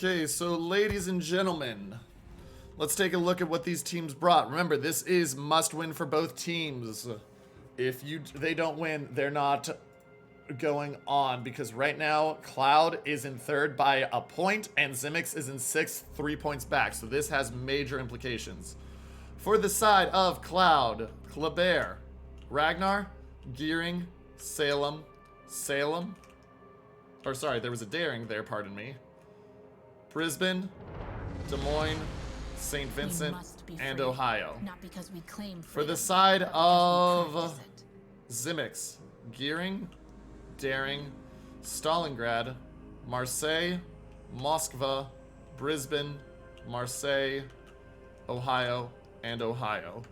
Okay, so ladies and gentlemen, let's take a look at what these teams brought. Remember, this is must win for both teams. If they don't win, they're not going on, because right now Cloud is in third by a point and XIMIX is in sixth, 3 points back. So this has major implications. For the side of Cloud, Kleber, Ragnar, Gearing, Salem, or sorry, there was a daring there, pardon me. Brisbane, Des Moines, St. Vincent, and Ohio. Not because we claim For the side of XIMIX, Gearing, Daring, Stalingrad, Marseille, Moskva, Brisbane, Marseille, Ohio, and Ohio.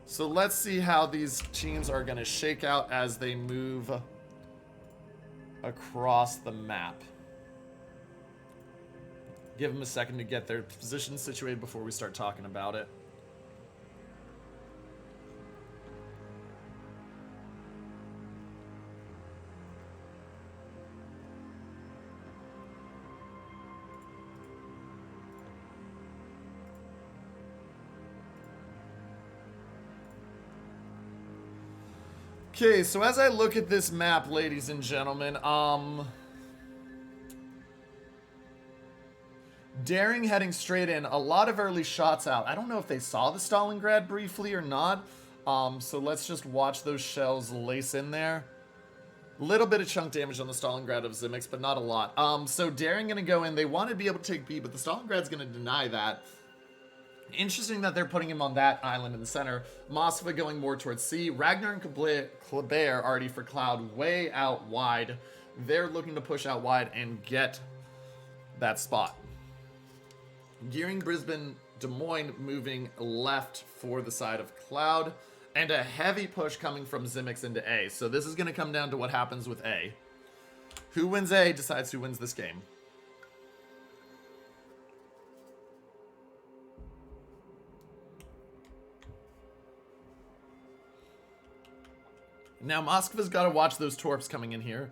So let's see how these teams are going to shake out as they move across the map. Give them a second to get their position situated before we start talking about it. Okay, so as I look at this map, ladies and gentlemen, Daring heading straight in, a lot of early shots out. I don't know if they saw the Stalingrad briefly or not, so let's just watch those shells lace in there. Little bit of chunk damage on the Stalingrad of XIMIX, but not a lot. So Daring gonna go in. They want to be able to take B, but the Stalingrad's gonna deny that. Interesting that they're putting him on that island in the center. Moskva going more towards C. Ragnar and Kleber already for Cloud way out wide. They're looking to push out wide and get that spot. Gearing, Brisbane, Des Moines moving left for the side of Cloud. And a heavy push coming from XIMIX into A. So this is going to come down to what happens with A. Who wins A decides who wins this game. Now, Moskva's got to watch those torps coming in here.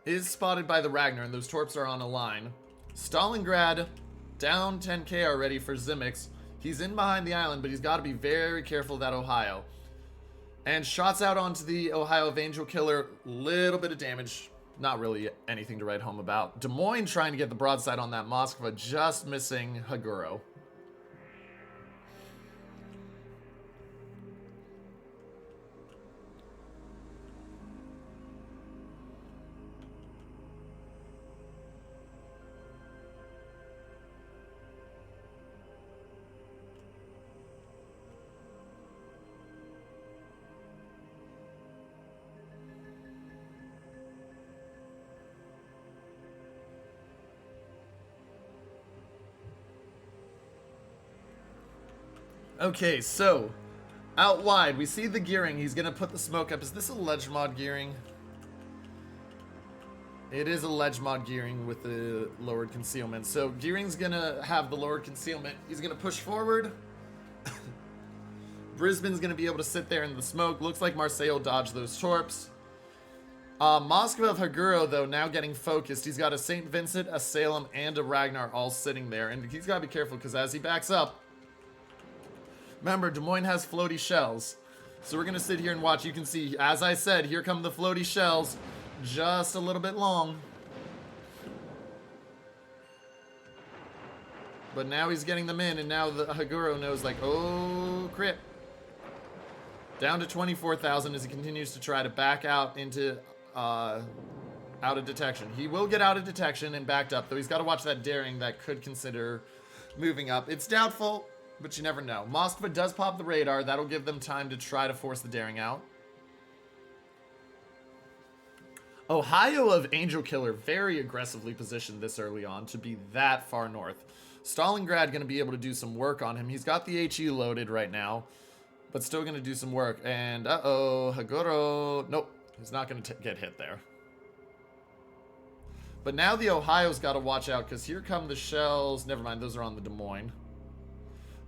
Is spotted by the Ragnar, and those torps are on a line. Stalingrad down 10k already for XIMIX. He's in behind the island, but he's got to be very careful of that Ohio. And shots out onto the Ohio of Angel Killer. Little bit of damage. Not really anything to write home about. Des Moines trying to get the broadside on that Moskva, just missing Haguro. Okay, so out wide, we see the Gearing. He's gonna put the smoke up. Is this a ledge mod Gearing? It is a ledge mod Gearing with the lowered concealment. So Gearing's gonna have the lowered concealment. He's gonna push forward. Brisbane's gonna be able to sit there in the smoke. Looks like Marseille will dodge those torps. Moskva of Haguro, though, now getting focused. He's got a St. Vincent, a Salem, and a Ragnar all sitting there. And he's gotta be careful, because as he backs up, remember, Des Moines has floaty shells. So we're going to sit here and watch. You can see, as I said, here come the floaty shells. Just a little bit long. But now he's getting them in, and now the Haguro knows, like, oh, crap. Down to 24,000 as he continues to try to back out into, out of detection. He will get out of detection and backed up, though he's got to watch that Daring that could consider moving up. It's doubtful, but you never know. Moskva does pop the radar. That'll give them time to try to force the Daring out. Ohio of Angel Killer very aggressively positioned this early on to be that far north. Stalingrad going to be able to do some work on him. He's got the HE loaded right now, but still going to do some work. And uh-oh, Haguro. Nope, he's not going to get hit there. But now the Ohio's got to watch out, because here come the shells. Never mind, those are on the Des Moines.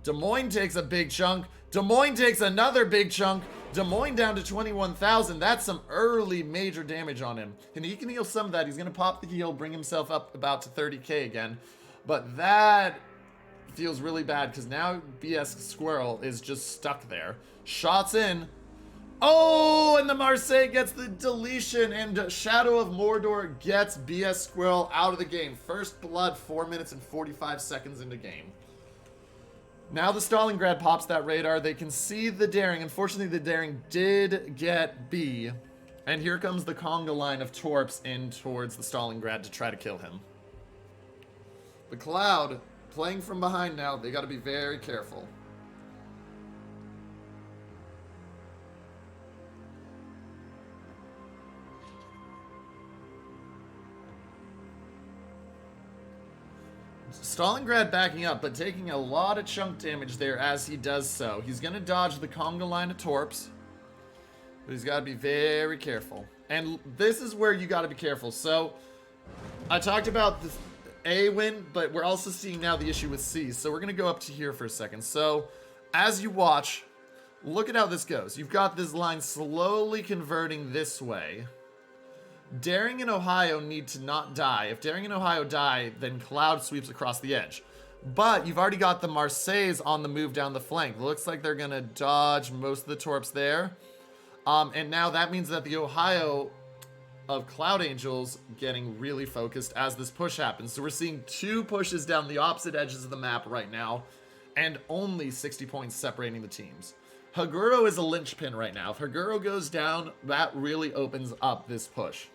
Des Moines takes a big chunk. Des Moines takes another big chunk. Des Moines down to 21,000. That's some early major damage on him. And he can heal some of that. He's going to pop the heal, bring himself up about to 30k again. But that feels really bad because now BS Squirrel is just stuck there. Shots in. Oh, and the Marseille gets the deletion, and Shadow of Mordor gets BS Squirrel out of the game. First blood 4 minutes and 45 seconds into game. Now the Stalingrad pops that radar. They can see the Daring. Unfortunately, the Daring did get B. And here comes the conga line of Torps in towards the Stalingrad to try to kill him. The Cloud playing from behind now. They got to be very careful. Stalingrad backing up, but taking a lot of chunk damage there as he does so. He's going to dodge the conga line of Torps, but he's got to be very careful. And this is where you got to be careful. So, I talked about the A win, but we're also seeing now the issue with C. So we're going to go up to here for a second. So, as you watch, look at how this goes. You've got this line slowly converting this way. Daring and Ohio need to not die. If Daring and Ohio die, then Cloud sweeps across the edge. But you've already got the Marseilles on the move down the flank. Looks like they're going to dodge most of the Torps there. And now that means that the Ohio of Cloud Angels getting really focused as this push happens. So we're seeing 2 pushes down the opposite edges of the map right now, and only 60 points separating the teams. Haguro is a linchpin right now. If Haguro goes down, that really opens up this push.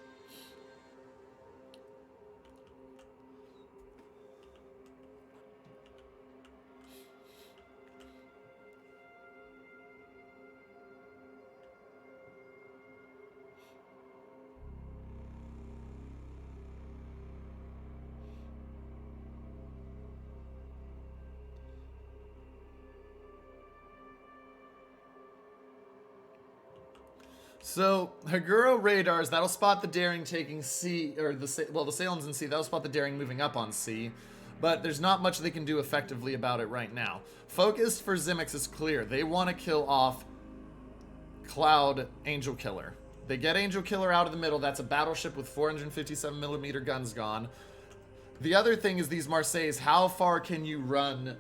So, Haguro radars, that'll spot the Daring taking C, or the Salem's in C, that'll spot the Daring moving up on C, but there's not much they can do effectively about it right now. Focus for XIMIX is clear. They want to kill off Cloud Angel Killer. They get Angel Killer out of the middle, that's a battleship with 457mm guns gone. The other thing is these Marseilles, how far can you run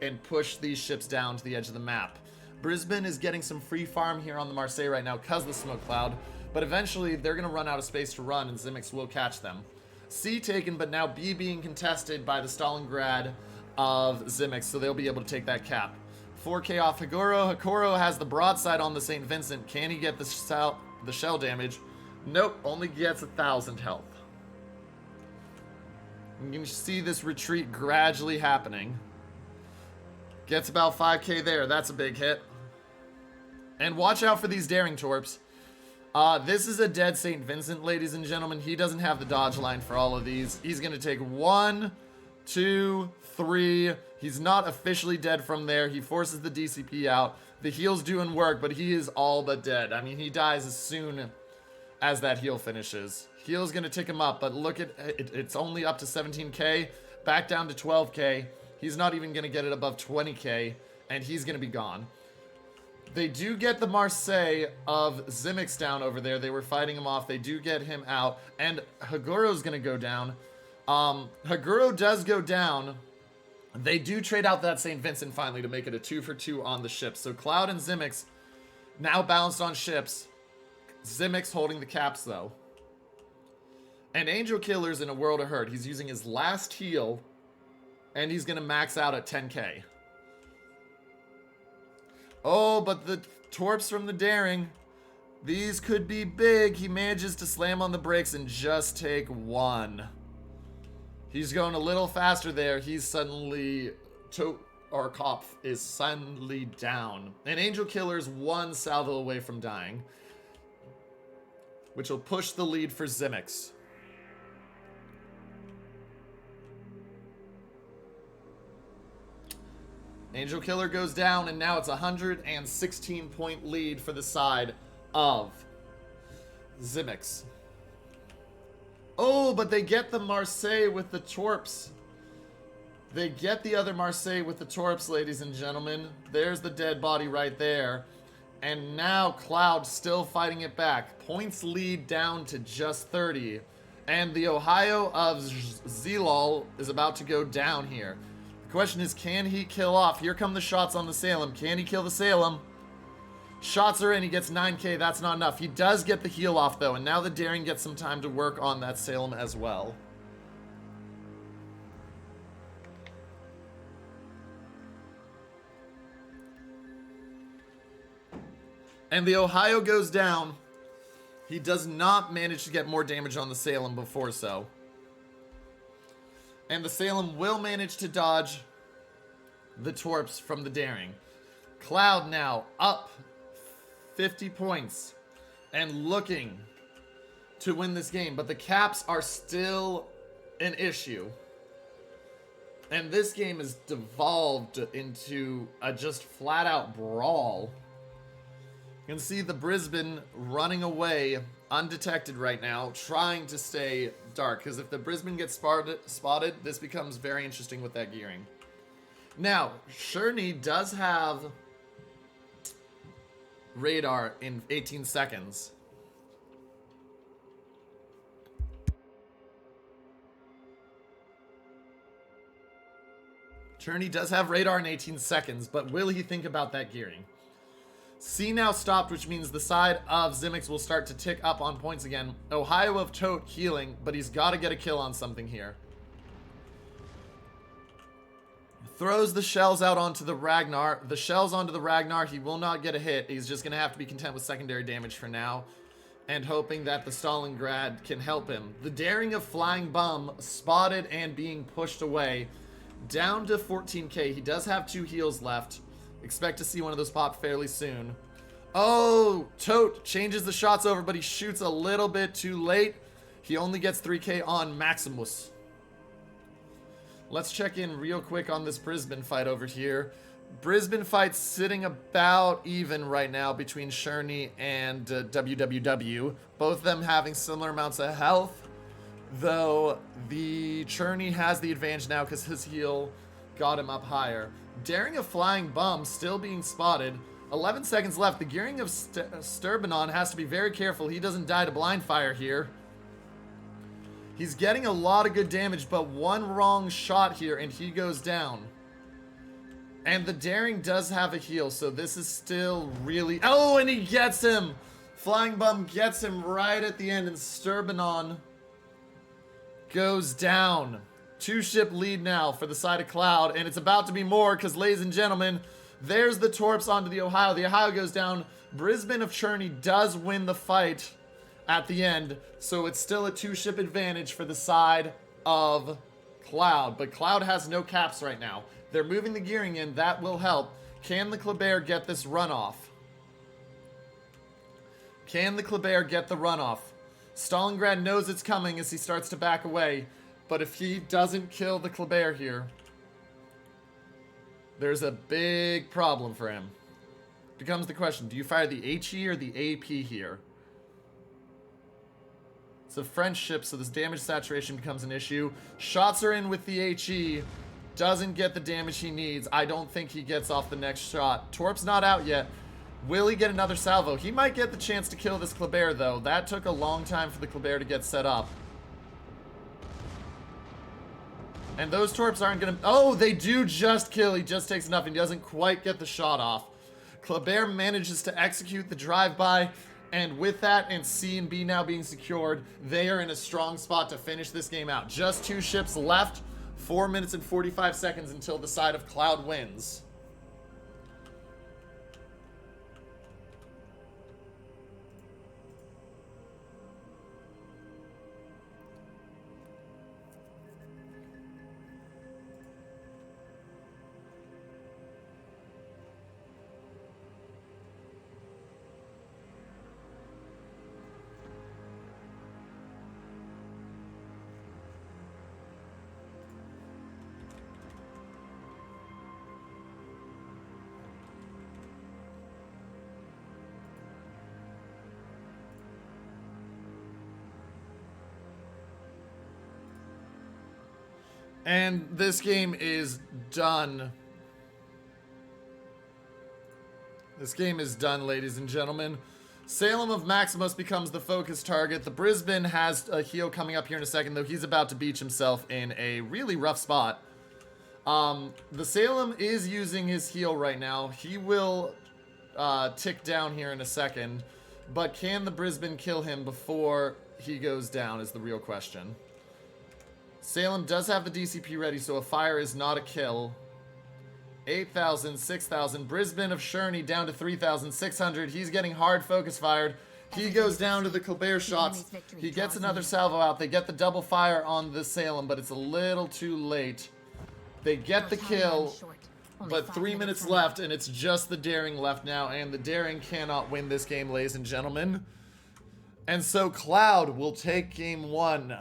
and push these ships down to the edge of the map? Brisbane is getting some free farm here on the Marseille right now because of the smoke cloud, but eventually they're going to run out of space to run and XIMIX will catch them. C taken, but now B being contested by the Stalingrad of XIMIX, so they'll be able to take that cap. 4K off Haguro. Haguro has the broadside on the St. Vincent. Can he get the shell damage? Nope, only gets 1,000 health. You can see this retreat gradually happening. Gets about 5K there. That's a big hit. And watch out for these Daring Torps. This is a dead St. Vincent, ladies and gentlemen. He doesn't have the dodge line for all of these. He's going to take 1, 2, 3. He's not officially dead from there. He forces the DCP out. The heal's doing work, but he is all but dead. I mean, he dies as soon as that heal finishes. Heal's going to tick him up, but look at it. It's only up to 17K. Back down to 12K. He's not even going to get it above 20K, and he's going to be gone. They do get the Marseille of XIMIX down over there. They were fighting him off. They do get him out, and Haguro's going to go down. Haguro does go down. They do trade out that St. Vincent finally to make it a 2-for-2 on the ship. So Cloud and XIMIX now balanced on ships. XIMIX holding the caps, though. And Angel Killer's in a world of hurt. He's using his last heal, and he's going to max out at 10K. Oh, but the Torps from the Daring, these could be big. He manages to slam on the brakes and just take 1. He's going a little faster there. He's suddenly... Kopf is suddenly down. And Angel Killer's 1 salvo away from dying, which will push the lead for XIMIX. Angel Killer goes down, and now it's a 116-point lead for the side of XIMIX. Oh, but they get the Marseille with the Torps. They get the other Marseille with the Torps, ladies and gentlemen. There's the dead body right there. And now Cloud still fighting it back. Points lead down to just 30. And the Ohio of Zelal is about to go down here. The question is, can he kill off? Here come the shots on the Salem. Can he kill the Salem? Shots are in. He gets 9k. That's not enough. He does get the heal off, though. And now the Daring gets some time to work on that Salem as well. And the Ohio goes down. He does not manage to get more damage on the Salem before so. And the Salem will manage to dodge the Torps from the Daring. Cloud now up 50 points and looking to win this game. But the caps are still an issue. And this game is devolved into a just flat out brawl. You can see the Brisbane running away undetected right now, trying to stay dark. Because if the Brisbane gets spotted, this becomes very interesting with that gearing. Now, Sherney does have radar in 18 seconds. Sherney does have radar in 18 seconds, but will he think about that gearing? C now stopped, which means the side of XIMIX will start to tick up on points again. Ohio of Tote healing, but he's got to get a kill on something here. Throws the shells out onto the Ragnar. The shells onto the Ragnar, he will not get a hit. He's just going to have to be content with secondary damage for now. And hoping that the Stalingrad can help him. The Daring of Flying Bum spotted and being pushed away. Down to 14k. He does have 2 heals left. Expect to see one of those pop fairly soon. Oh, Tote changes the shots over, but he shoots a little bit too late. He only gets 3k on Maximus. Let's check in real quick on this Brisbane fight over here. Brisbane fight's sitting about even right now between Sherney and WWW. Both of them having similar amounts of health, though the Cherney has the advantage now because his heal got him up higher. Daring of Flying Bum still being spotted. 11 seconds left. The gearing of Sturbanon has to be very careful. He doesn't die to blind fire here. He's getting a lot of good damage, but one wrong shot here and he goes down. And the Daring does have a heal, so this is still really... Oh, and he gets him! Flying Bum gets him right at the end, and Sturbanon goes down. 2-ship lead now for the side of Cloud, and it's about to be more because, ladies and gentlemen, there's the Torps onto the Ohio. The Ohio goes down. Brisbane of Cherney does win the fight at the end, so it's still a 2-ship advantage for the side of Cloud, but Cloud has no caps right now. They're moving the gearing in. That will help. Can the Kleber get this runoff? Can the Kleber get the runoff? Stalingrad knows it's coming as he starts to back away. But if he doesn't kill the Kleber here, there's a big problem for him. Becomes the question, do you fire the HE or the AP here? It's a French ship, so this damage saturation becomes an issue. Shots are in with the HE. Doesn't get the damage he needs. I don't think he gets off the next shot. Torp's not out yet. Will he get another salvo? He might get the chance to kill this Kleber, though. That took a long time for the Kleber to get set up. And those Torps aren't going to... Oh, they do just kill. He just takes enough and he doesn't quite get the shot off. Kleber manages to execute the drive-by. And with that and C and B now being secured, they are in a strong spot to finish this game out. Just 2 ships left. 4 minutes and 45 seconds until the side of Cloud wins. And this game is done. This game is done, ladies and gentlemen. Salem of Maximus becomes the focus target. The Brisbane has a heal coming up here in a second, though he's about to beach himself in a really rough spot. The Salem is using his heal right now. He will tick down here in a second, but can the Brisbane kill him before he goes down is the real question. Salem does have the DCP ready, so a fire is not a kill. 8,000, 6,000. Brisbane of Sherney down to 3,600. He's getting hard focus fired. He goes down to the Colbert shots. He gets another salvo out. They get the double fire on the Salem, but it's a little too late. They get the kill, but 3 minutes left, and it's just the Daring left now, and the Daring cannot win this game, ladies and gentlemen. And so Cloud will take game 1.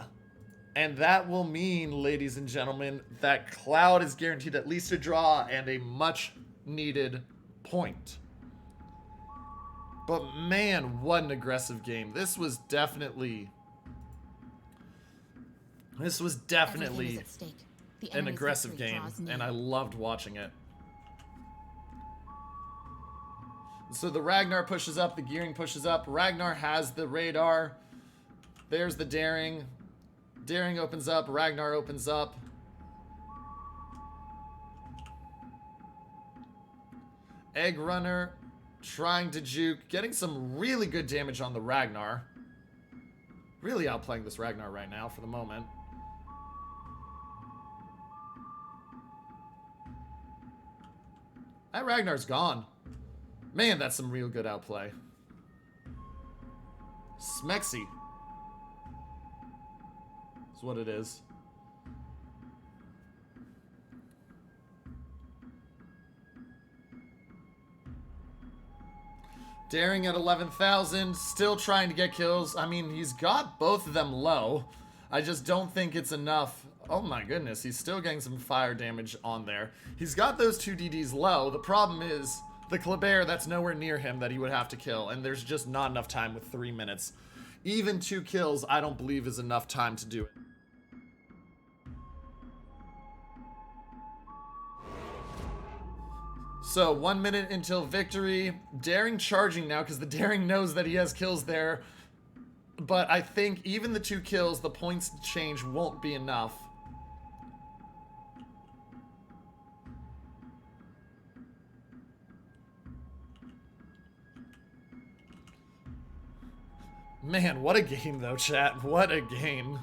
And that will mean, ladies and gentlemen, that Cloud is guaranteed at least a draw and a much-needed point. But man, what an aggressive game. This was definitely an aggressive game, and I loved watching it. So the Ragnar pushes up, the Gearing pushes up. Ragnar has the radar. There's the Daring. Daring opens up, Ragnar opens up. Egg Runner trying to juke, getting some really good damage on the Ragnar. Really outplaying this Ragnar right now for the moment. That Ragnar's gone. Man, that's some real good outplay. Smexy. That's what it is. Daring at 11,000, still trying to get kills. I mean, he's got both of them low. I just don't think it's enough. Oh my goodness, he's still getting some fire damage on there. He's got those two DDs low. The problem is the Kleber that's nowhere near him that he would have to kill, and there's just not enough time with 3 minutes. Even 2 kills, I don't believe is enough time to do it. So 1 minute until victory. Daring charging now because the Daring knows that he has kills there. But I think even the 2 kills, the points change won't be enough. Man, what a game though, chat. What a game.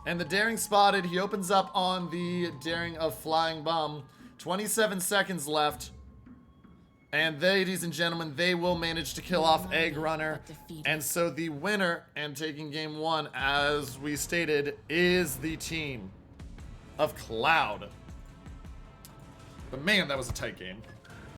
And the Daring spotted. He opens up on the Daring of Flying Bum. 27 seconds left. And ladies and gentlemen, they will manage to kill off Egg Runner. And so the winner and taking game 1, as we stated, is the team of Cloud. But man, that was a tight game.